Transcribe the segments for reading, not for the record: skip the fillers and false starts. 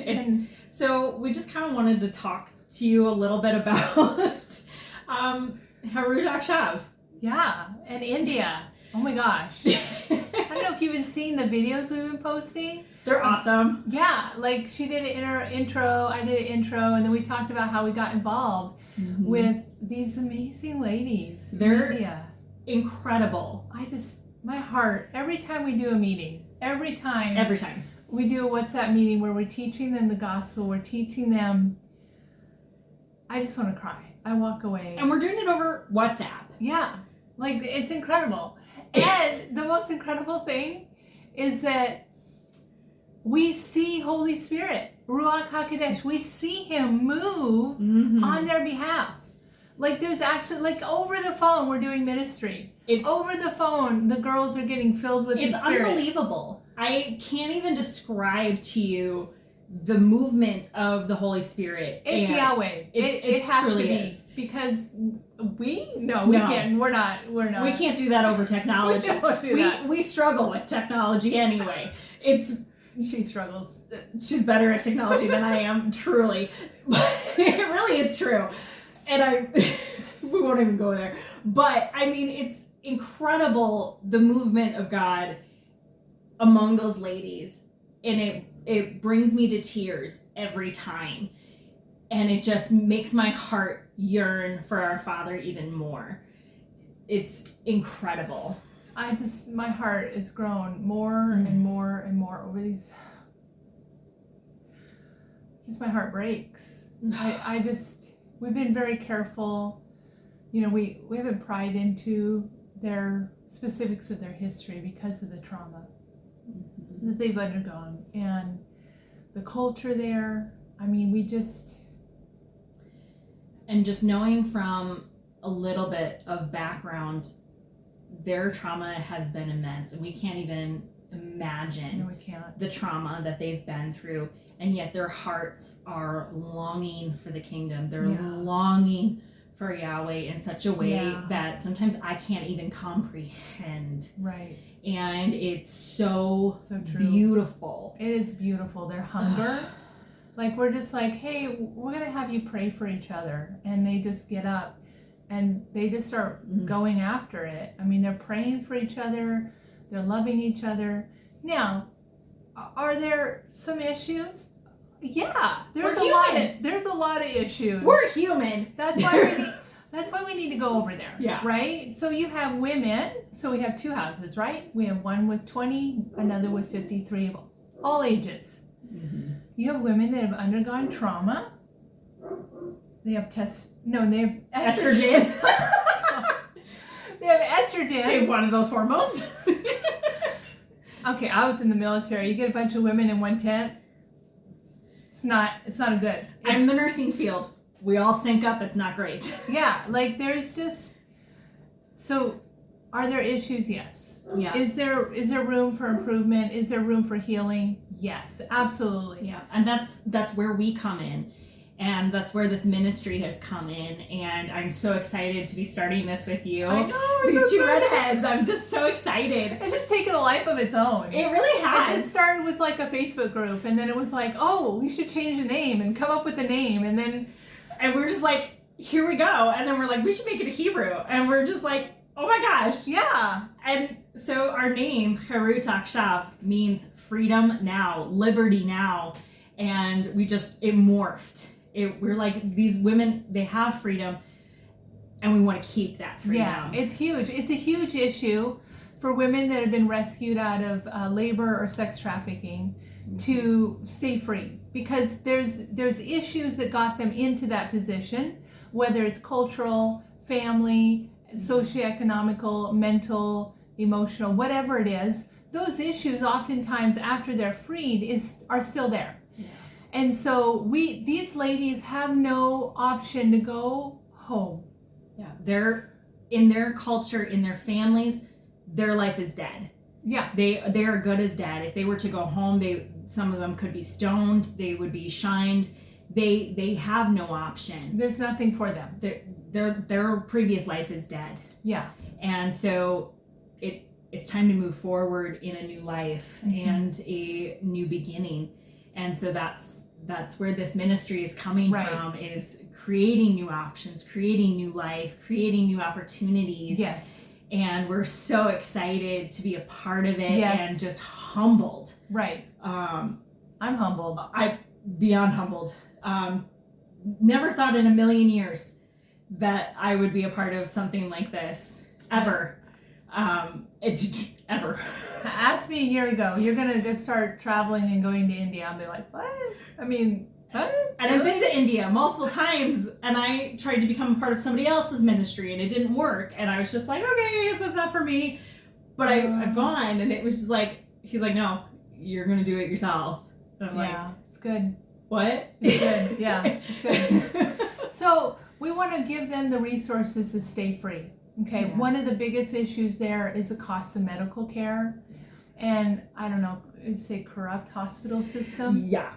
And so we just kind of wanted to talk to you a little bit about Harut Akshav. Yeah, and India. Oh my gosh. I don't know if you've been seeing the videos we've been posting. They're awesome. Yeah, like she did it in her intro, I did an intro, and then we talked about how we got involved with these amazing ladies in India. Incredible. My heart, every time we do a meeting, every time we do a WhatsApp meeting where we're teaching them the gospel, we're teaching them, I just want to cry. I walk away. And we're doing it over WhatsApp. Yeah, like it's incredible. And the most incredible thing is that we see Holy Spirit, Ruach HaKodesh. We see him move on their behalf. Like there's actually, like over the phone, we're doing ministry. Over the phone, the girls are getting filled with the Spirit. It's unbelievable. I can't even describe to you the movement of the Holy Spirit. It's Yahweh. It has to be. Because we can't. We're not. We can't do that over technology. We struggle with technology anyway. She struggles. She's better at technology than I am, truly. But it really is true. And we won't even go there. But I mean, it's incredible the movement of God among those ladies. And it brings me to tears every time. And it just makes my heart yearn for our Father even more. It's incredible. My heart has grown more and more and more over these. Just my heart breaks. We've been very careful. You know, we haven't pried into their specifics of their history because of the trauma that they've undergone and the culture there. I mean, and just knowing from a little bit of background, their trauma has been immense, and we can't even imagine the trauma that they've been through, and yet their hearts are longing for the kingdom. They're longing for Yahweh in such a way that sometimes I can't even comprehend. Right. And it's so true. Beautiful. It is beautiful. Their hunger. Like, we're just like, hey, we're going to have you pray for each other. And they just get up and they just start going after it. I mean, they're praying for each other. They're loving each other. Now, are there some issues? Yeah, there's a lot of issues. We're human. That's why we need to go over there. Yeah. Right? So you have women. So we have two houses, right? We have one with 20, another with 53 of all ages. You have women that have undergone trauma. They have they have estrogen. They have estrogen. They have one of those hormones. Okay, I was in the military. You get a bunch of women in one tent. It's not a good. I'm the nursing field. We all sync up. It's not great. Yeah, like there's just. So, are there issues? Yes. Yeah. Is there room for improvement? Is there room for healing? Yes, absolutely. Yeah, and that's where we come in. And that's where this ministry has come in. And I'm so excited to be starting this with you. I know. These two redheads. I'm just so excited. It's just taken a life of its own. It really has. It just started with like a Facebook group. And then it was like, oh, we should change the name and come up with a name. And we were just like, here we go. And then we're like, we should make it a Hebrew. And we're just like, oh my gosh. Yeah. And so our name, Harut Akshav, means freedom now, liberty now. And it morphed. We're like, these women, they have freedom, and we want to keep that freedom. Yeah, it's huge. It's a huge issue for women that have been rescued out of labor or sex trafficking to stay free, because there's issues that got them into that position, whether it's cultural, family, socioeconomical, mental, emotional, whatever it is. Those issues oftentimes after they're freed are still there. And so these ladies have no option to go home. Yeah, they're in their culture, in their families, their life is dead. Yeah, they are good as dead. If they were to go home, some of them could be stoned. They would be shined. They have no option. There's nothing for them. Their previous life is dead. Yeah, and so it's time to move forward in a new life and a new beginning. And so that's that's where this ministry is coming Right. from, is creating new options, creating new life, creating new opportunities. Yes. And we're so excited to be a part of it, Yes. and just humbled. Right. I'm humbled. I beyond humbled. Never thought in a million years that I would be a part of something like this ever. Ever. Ask me a year ago, you're gonna go start traveling and going to India. I'll be like, what? I mean, what? And I've been to India multiple times, and I tried to become a part of somebody else's ministry, and it didn't work. And I was just like, okay, I guess that's not for me. But I've gone, and it was just like, he's like, no, you're gonna do it yourself. And I'm like, Yeah, it's good. what? It's good. Yeah, it's good. So we want to give them the resources to stay free. Okay, Yeah. one of the biggest issues there is the cost of medical care, and I don't know, I'd say corrupt hospital system. Yeah.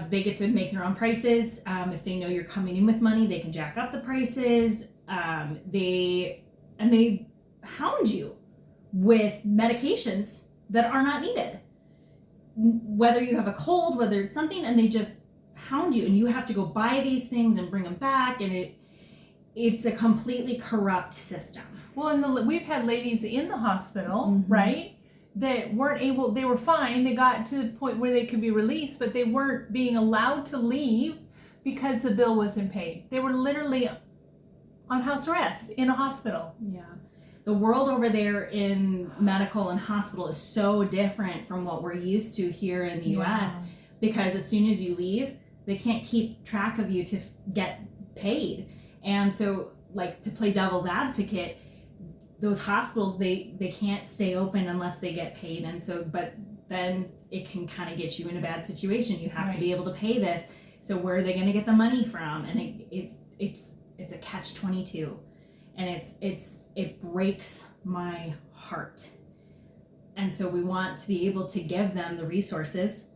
They get to make their own prices. If they know you're coming in with money, they can jack up the prices. They hound you with medications that are not needed. Whether you have a cold, whether it's something, and they just hound you, and you have to go buy these things and bring them back, and it's a completely corrupt system. Well, and we've had ladies in the hospital, Mhm. right, that weren't able, they were fine, they got to the point where they could be released, but they weren't being allowed to leave because the bill wasn't paid. They were literally on house arrest in a hospital. Yeah. The world over there in medical and hospital is so different from what we're used to here in the US, because as soon as you leave, they can't keep track of you to get paid. And so, like, to play devil's advocate, those hospitals, they can't stay open unless they get paid. And so, but then it can kind of get you in a bad situation. You have to be able to pay this. So where are they going to get the money from? And it's a catch-22, and it breaks my heart. And so we want to be able to give them the resources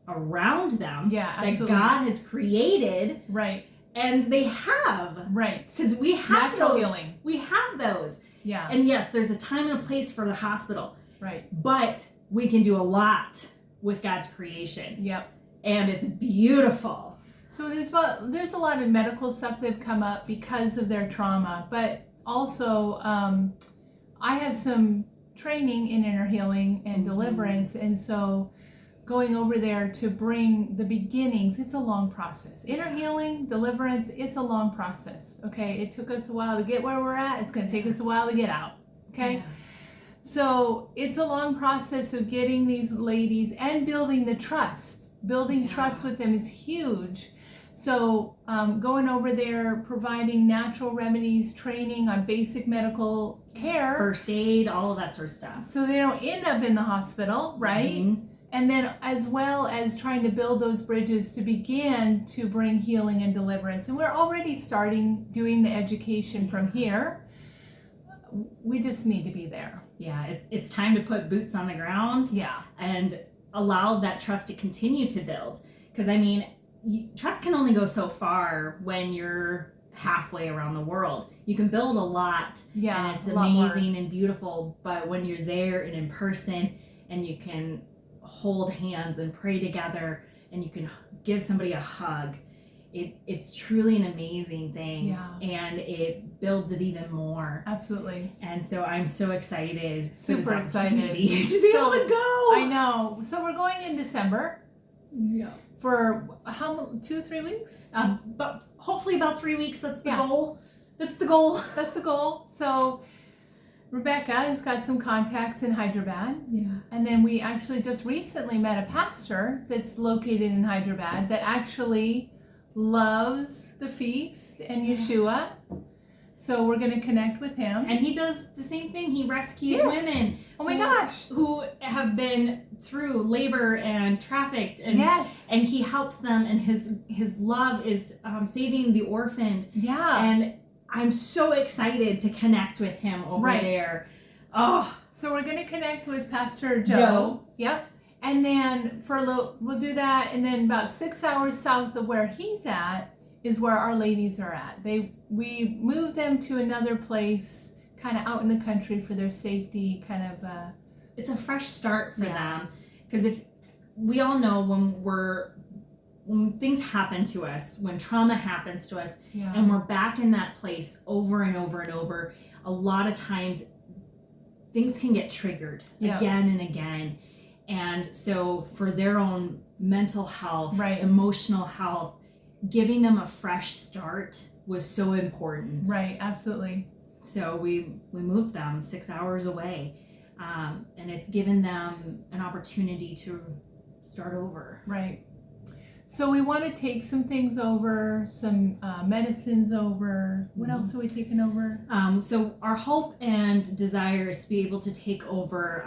around them that absolutely. God has created. Right. And they have. Right. Because we have Natural those. healing. We have those. Yeah. And yes, there's a time and a place for the hospital. Right. But we can do a lot with God's creation. Yep. And it's beautiful. So there's a lot of medical stuff that have come up because of their trauma, but also I have some training in inner healing and deliverance, and so going over there to bring the beginnings, it's a long process. Inner healing, deliverance, it's a long process. Okay, it took us a while to get where we're at. It's going to take us a while to get out. Okay. Yeah. So it's a long process of getting these ladies and building the trust. Building trust with them is huge. So going over there, providing natural remedies, training on basic medical care. First aid, all of that sort of stuff. So they don't end up in the hospital, right? Mm-hmm. And then as well as trying to build those bridges to begin to bring healing and deliverance. And we're already starting doing the education from here. We just need to be there. Yeah, it's time to put boots on the ground. Yeah. And allow that trust to continue to build. Because, I mean, trust can only go so far when you're halfway around the world. You can build a lot, Yeah, and it's a lot more. amazing and beautiful, but when you're there and in person and you can hold hands and pray together and you can give somebody a hug, it's truly an amazing thing. Yeah. And it builds it even more. Absolutely. And so I'm so excited Super for this excited. opportunity to be able to go. I know. So we're going in December Yeah. for how 2-3 weeks? But hopefully about 3 weeks. That's the Yeah. goal. That's the goal. That's the goal. So Rebecca has got some contacts in Hyderabad. Yeah. And then we actually just recently met a pastor that's located in Hyderabad that actually loves the feast and Yeshua. So we're going to connect with him. And he does the same thing. He rescues Yes. women Oh my gosh. who have been through labor and trafficked, and Yes. and he helps them. And his love is saving the orphaned. Yeah. And I'm so excited to connect with him over Right. there. Oh, So we're going to connect with Pastor Joe. Joe. Yep. And then for a little, we'll do that. And then about 6 hours south of where he's at is where our ladies are at. We moved them to another place, kind of out in the country for their safety, kind of. it's a fresh start for Yeah. them. Because if we all know when we're when things happen to us, when trauma happens to us, Yeah. and we're back in that place over and over and over, a lot of times things can get triggered Yeah. again and again. And so for their own mental health, Right. emotional health, giving them a fresh start was so important. Right, absolutely. So we moved them 6 hours away, and it's given them an opportunity to start over. Right. So we want to take some things over, some medicines over. What Mhm. else are we taking over? So our hope and desire is to be able to take over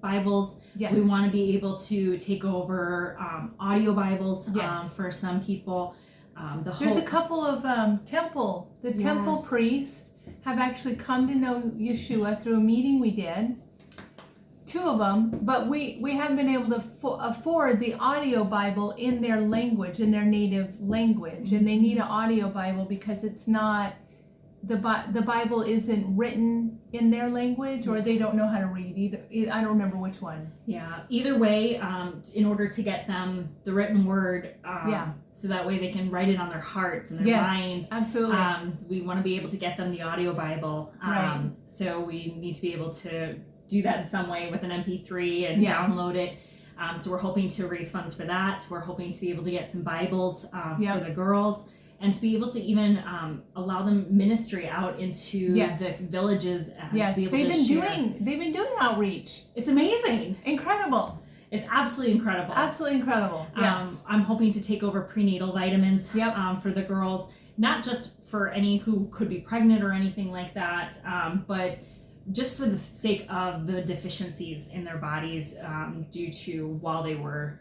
Bibles. Yes. We want to be able to take over audio Bibles Yes. for some people. There's a hope- couple of temple Yes. priests have actually come to know Yeshua through a meeting we did. 2 of them, but we haven't been able to afford the audio Bible in their language, in their native language, and they need an audio Bible because it's not the Bible isn't written in their language, or they don't know how to read either. I don't remember which one. Yeah. Either way, in order to get them the written word, so that way they can write it on their hearts and their Yes, minds. absolutely. We want to be able to get them the audio Bible. Right. So we need to be able to do that in some way with an MP3 and Yeah. download it. So we're hoping to raise funds for that. We're hoping to be able to get some Bibles Yep. for the girls, and to be able to even allow them ministry out into Yes. the villages and Yes, to be able they've to been share. they've been doing outreach. It's amazing. Incredible. It's absolutely incredible. Absolutely incredible. Yes. I'm hoping to take over prenatal vitamins Yep. for the girls, not just for any who could be pregnant or anything like that, but just for the sake of the deficiencies in their bodies due to while they were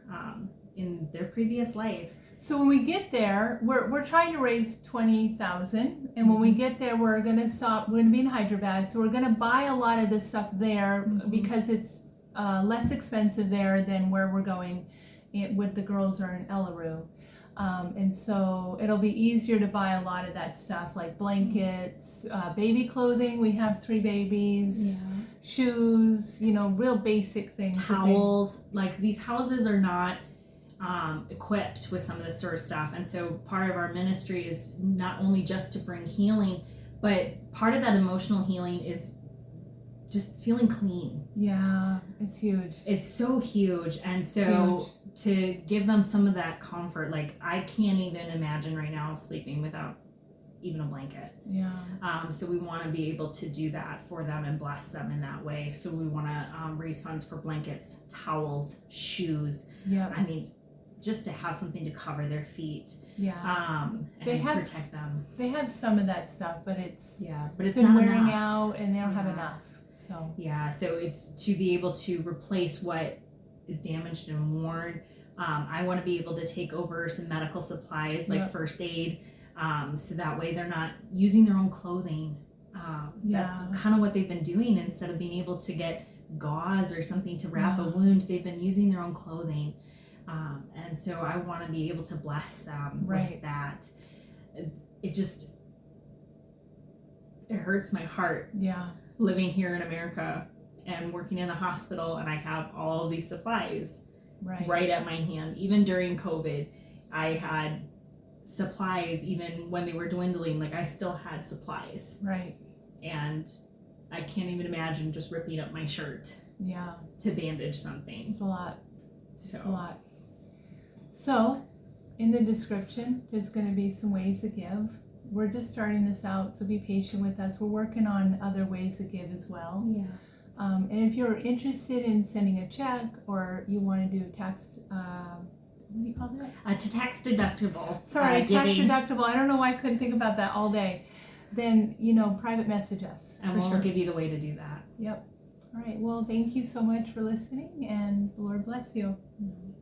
in their previous life. So when we get there, we're trying to raise 20,000, and when we get there, we're gonna stop. We're gonna be in Hyderabad, so we're gonna buy a lot of this stuff there because it's less expensive there than where we're going. With the girls are in Elleru, and so it'll be easier to buy a lot of that stuff like blankets, baby clothing. We have 3 babies. Shoes, real basic things. Towels, like these houses are not equipped with some of this sort of stuff, and so part of our ministry is not only just to bring healing, but part of that emotional healing is just feeling clean. Yeah, it's huge. It's so huge, and so to give them some of that comfort, like I can't even imagine right now sleeping without even a blanket. Yeah. So we want to be able to do that for them and bless them in that way. So we want to raise funds for blankets, towels, shoes. Yeah. I mean, just to have something to cover their feet, Yeah. and They have protect them. They have some of that stuff, but it's But it's been not wearing enough. out, and they don't have Yeah. enough. So So it's to be able to replace what is damaged and worn. I want to be able to take over some medical supplies like Yep. first aid, so that way they're not using their own clothing. That's Yeah. kind of what they've been doing. Instead of being able to get gauze or something to wrap a Yeah. wound, they've been using their own clothing. And so I want to be able to bless them Right. with that. It hurts my heart yeah. living here in America and working in a hospital, and I have all of these supplies right at my hand. Even during COVID, I had supplies. Even when they were dwindling, like I still had supplies, Right. and I can't even imagine just ripping up my shirt Yeah. to bandage something. It's a lot. It's a So lot. So, in the description, there's going to be some ways to give. We're just starting this out, so be patient with us. We're working on other ways to give as well. yeah. And if you're interested in sending a check, or you want to do tax, what do you call that? To tax deductible. Sorry, tax giving, deductible. I don't know why I couldn't think about that all day. Then, private message us. and for we'll sure. give you the way to do that. Yep. All right. Well, thank you so much for listening, and the Lord bless you. Mhm.